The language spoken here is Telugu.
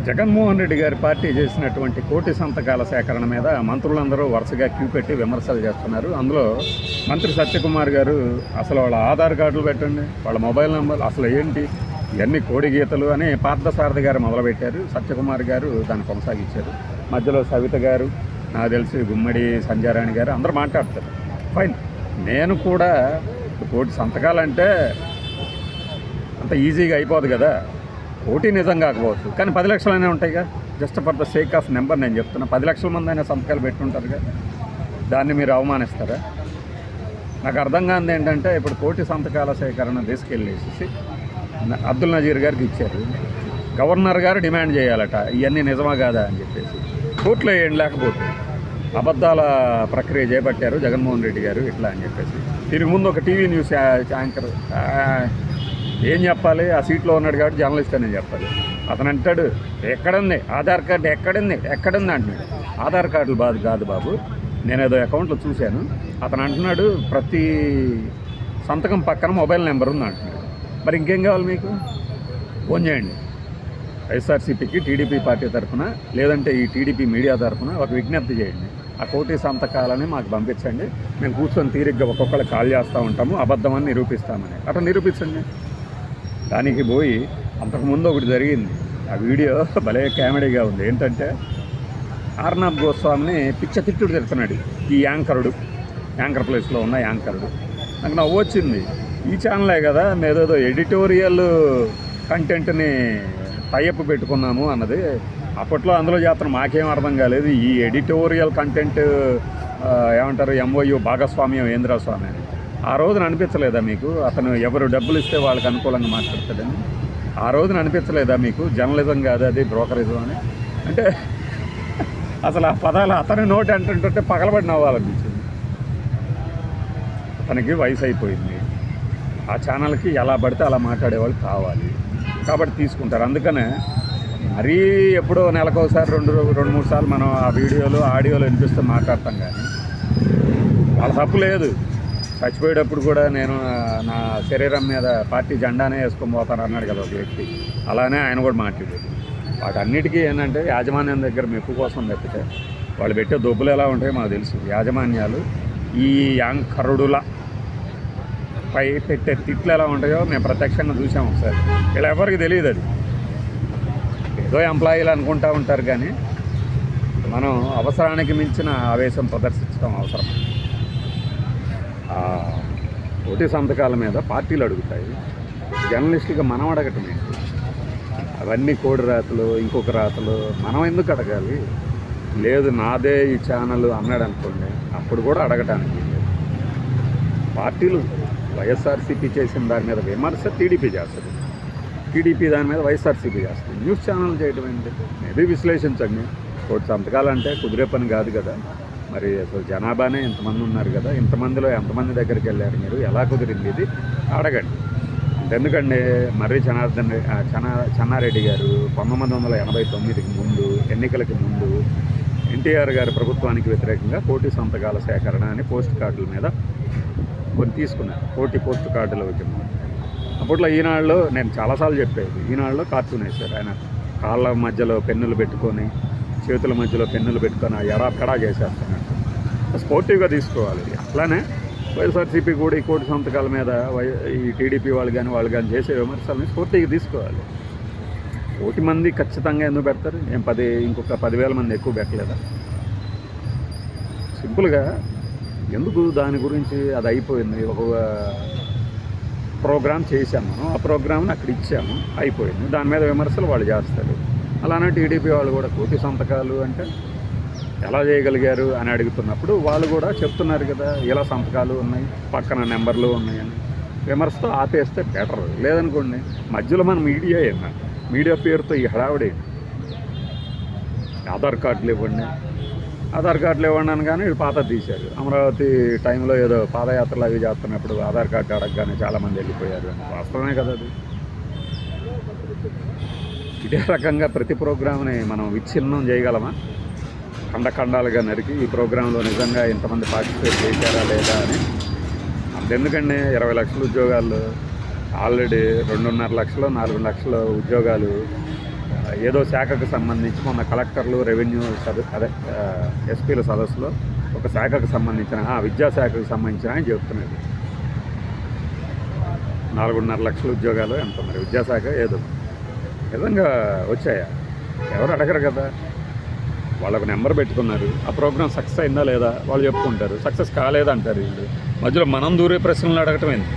జగన్మోహన్ రెడ్డి గారి పార్టీ చేసినటువంటి కోటి సంతకాల సేకరణ మీద మంత్రులందరూ వరుసగా క్యూ పెట్టి విమర్శలు చేస్తున్నారు. అందులో మంత్రి సత్యకుమార్ గారు అసలు వాళ్ళ ఆధార్ కార్డులు పెట్టండి, వాళ్ళ మొబైల్ నెంబర్లు అసలు ఏంటి, ఇవన్నీ కోడి గీతలు అని పార్థసారథి గారు మొదలుపెట్టారు. సత్యకుమార్ గారు దాన్ని కొనసాగించారు. మధ్యలో సవిత గారు, నాకు తెలిసి గుమ్మడి సంజారాణి గారు అందరూ మాట్లాడతారు. ఫైన్, నేను కూడా కోటి సంతకాలంటే అంత ఈజీగా అయిపోదు కదా. కోటి నిజం కాకపోవచ్చు, కానీ 10 లక్షలైనా ఉంటాయిగా. Just for the sake of number నేను చెప్తున్నా. 10 లక్షల మంది అయినా సంతకాలు పెట్టుంటారుగా, దాన్ని మీరు అవమానిస్తారా? నాకు అర్థం కానిది ఏంటంటే, ఇప్పుడు కోటి సంతకాల సేకరణ తీసుకెళ్ళేసి అబ్దుల్ నజీర్ గారికి ఇచ్చారు. గవర్నర్ గారు డిమాండ్ చేయాలట ఇవన్నీ నిజమా కాదా అని చెప్పేసి. కోర్టులో ఏం లేకపోతే అబద్ధాల ప్రక్రియ చేపట్టారు జగన్మోహన్ రెడ్డి గారు ఇట్లా అని చెప్పేసి. దీనికి ముందు ఒక టీవీ న్యూస్ యాంకర్ ఏం చెప్పాలి, ఆ సీట్లో ఉన్నాడు కాబట్టి జర్నలిస్ట్ అని చెప్పాలి. అతను అంటాడు, ఎక్కడుంది ఆధార్ కార్డు, ఎక్కడుంది అంటున్నాడు. ఆధార్ కార్డులు కాదు బాబు, నేను ఏదో అకౌంట్లో చూశాను. అతను అంటున్నాడు ప్రతి సంతకం పక్కన మొబైల్ నెంబర్ ఉంది అంటున్నాడు. మరి ఇంకేం కావాలి మీకు? ఫోన్ చేయండి వైఎస్ఆర్సీపీకి, టీడీపీ పార్టీ తరఫున, లేదంటే ఈ టీడీపీ మీడియా తరఫున ఒక విజ్ఞప్తి చేయండి. ఆ కోటి సంతకాలని మాకు పంపించండి, మేము కూర్చొని తీరిగ్గా ఒక్కొక్కరు కాల్ చేస్తూ ఉంటాము, అబద్ధమని నిరూపిస్తామని. అట్లా నిరూపించండి. దానికి పోయి అంతకుముందు ఒకటి జరిగింది, ఆ వీడియో భలే కామెడీగా ఉంది. ఏంటంటే ఆర్నాబ్ గోస్వామిని తిట్టుడు తిడుతున్నాడు ఈ యాంకర్ ప్లేస్లో ఉన్న యాంకరుడు. నాకు నవ్వు వచ్చింది. ఈ ఛానలే కదా మేదేదో ఎడిటోరియల్ కంటెంట్ని టైఅప్ పెట్టుకున్నాము అన్నది. అప్పట్లో అందులో చేస్తున్న మాకేం అర్థం కాలేదు. ఈ ఎడిటోరియల్ కంటెంట్ ఏమంటారు, ఎంఓయూ భాగస్వామ్యం ఏంద్రా స్వామి అని ఆ రోజున అనిపించలేదా మీకు? అతను ఎవరు డబ్బులు ఇస్తే వాళ్ళకి అనుకూలంగా మాట్లాడతాడని ఆ రోజున అనిపించలేదా మీకు? జర్నలిజం కాదు అది, బ్రోకరిజం అని. అంటే అసలు ఆ పదాలు అతని నోటి అంటుంటే పగలబడి నవ్వాలనిపించింది. అతనికి వయసు అయిపోయింది. ఆ ఛానల్కి ఎలా పడితే అలా మాట్లాడేవాళ్ళు కావాలి కాబట్టి తీసుకుంటారు. అందుకనే మరీ ఎప్పుడో నెలకోసారి రెండు మూడు సార్లు మనం ఆ వీడియోలు ఆడియోలు వినిపిస్తూ మాట్లాడతాం. కానీ వాళ్ళ తప్పు లేదు. చచ్చిపోయేటప్పుడు కూడా నేను నా శరీరం మీద పార్టీ జెండానే వేసుకొని పోతాను అన్నాడు కదా ఒక వ్యక్తి. అలానే ఆయన కూడా మాట్లాడాడు. వాటన్నిటికీ ఏంటంటే యాజమాన్యం దగ్గర మెప్పు కోసం తప్పితే వాళ్ళు పెట్టే దొబ్బులు ఎలా ఉంటాయో మాకు తెలుసు. యాజమాన్యాలు ఈ యాంకరుడుల పై పెట్టే తిట్లు ఎలా ఉంటాయో మేము ప్రత్యక్షంగా చూసాము ఒకసారి. వీళ్ళు ఎవరికి తెలియదు. అది ఏదో ఎంప్లాయీలు అనుకుంటూ ఉంటారు. కానీ మనం అవసరానికి మించిన ఆవేశం ప్రదర్శించడం అవసరం. కోటి సంతకాల మీద పార్టీలు అడుగుతాయి, జర్నలిస్టుగా మనం అడగటం ఏంటి? అవన్నీ కోడి రాతలు, ఇంకొక రాతలు మనం ఎందుకు అడగాలి? లేదు నాదే ఈ ఛానల్ అన్నాడు అనుకోండి, అప్పుడు కూడా అడగటానికి పార్టీలు. వైఎస్ఆర్సీపీ చేసిన దాని మీద విమర్శ టీడీపీ చేస్తుంది, టీడీపీ దాని మీద వైఎస్ఆర్సీపీ చేస్తుంది. న్యూస్ ఛానల్ చేయడం ఏంటి? మేబీ విశ్లేషించండి. కోటి సంతకాలు అంటే కుదిరే పని కాదు కదా. మరి అసలు జనాభానే ఇంతమంది ఉన్నారు కదా, ఇంతమందిలో ఎంతమంది దగ్గరికి వెళ్ళారు మీరు, ఎలా కుదిరింది ఇది అడగండి. ఎందుకండి మర్రి చెన్నారెడ్డి గారు 1989కి ముందు, ఎన్నికలకి ముందు ఎన్టీఆర్ గారి ప్రభుత్వానికి వ్యతిరేకంగా కోటి సంతకాల సేకరణ అని పోస్ట్ కార్డుల మీద కొన్ని తీసుకున్నారు. కోటి పోస్ట్ కార్డుల ఉద్యమం. అప్పట్లో ఈనాడులో నేను చాలాసార్లు చెప్పేది, ఈనాడులో కార్టూన్ వేశారు. ఆయన కాళ్ళ మధ్యలో పెన్నులు పెట్టుకొని, చేతుల మధ్యలో పెన్నులు పెట్టుకొని ఎడాపెడా చేసేస్తున్నాడు. స్పోర్టివ్గా తీసుకోవాలి. అట్లానే వైఎస్ఆర్సీపీ కూడా ఈ కోటి సంతకాల మీద ఈ టీడీపీ వాళ్ళు కానీ చేసే విమర్శల్ని స్పోర్టివ్గా తీసుకోవాలి. 1 మంది ఖచ్చితంగా ఎందుకు పెడతారు? ఇంకొక 10,000 మంది ఎక్కువ పెట్టలేదా? సింపుల్గా ఎందుకు దాని గురించి అది అయిపోయింది. ఒక ప్రోగ్రామ్ చేశాము మనం, ఆ ప్రోగ్రామ్ని అక్కడ ఇచ్చాము, అయిపోయింది. దాని మీద విమర్శలు వాళ్ళు చేస్తారు. అలానే టీడీపీ వాళ్ళు కూడా కోటి సంతకాలు అంటే ఎలా చేయగలిగారు అని అడుగుతున్నప్పుడు వాళ్ళు కూడా చెప్తున్నారు కదా, ఇలా సంతకాలు ఉన్నాయి, పక్కన నెంబర్లు ఉన్నాయని. విమర్శతో ఆపేస్తే బెటర్. లేదనుకోండి మధ్యలో మన మీడియా పేరుతో ఈ హడావుడి. ఆధార్ కార్డులు ఇవ్వండి అని కానీ వీళ్ళు పాత తీశారు. అమరావతి టైంలో ఏదో పాదయాత్రలు అవి చేస్తున్నప్పుడు ఆధార్ కార్డు అడగగానే చాలామంది వెళ్ళిపోయారు అని. వాస్తవమే కదా అది. ఇదే రకంగా ప్రతి ప్రోగ్రామ్ని మనం విచ్ఛిన్నం చేయగలమా? ఖండాలుగా నరికి ఈ ప్రోగ్రాంలో నిజంగా ఇంతమంది పార్టిసిపేట్ చేశారా లేదా అని. అంతెందుకండి, 20 లక్షల ఉద్యోగాలు ఆల్రెడీ 2.5 లక్షలు 4 లక్షల ఉద్యోగాలు ఏదో శాఖకు సంబంధించి మొన్న కలెక్టర్లు రెవెన్యూ అదే ఎస్పీల సదస్సులో ఒక శాఖకు సంబంధించిన విద్యాశాఖకు సంబంధించిన ఆయన చెప్తున్నాడు 4.5 లక్షల ఉద్యోగాలు ఎంత మరి విద్యాశాఖ ఏదో నిజంగా వచ్చాయా? ఎవరు అడగరు కదా. వాళ్ళకు నెంబర్ పెట్టుకున్నారు, ఆ ప్రోగ్రామ్ సక్సెస్ అయిందా లేదా వాళ్ళు చెప్పుకుంటారు, సక్సెస్ కాలేదంటారు వీళ్ళు. మధ్యలో మనం దూరే ప్రశ్నలు అడగటం ఏంటి?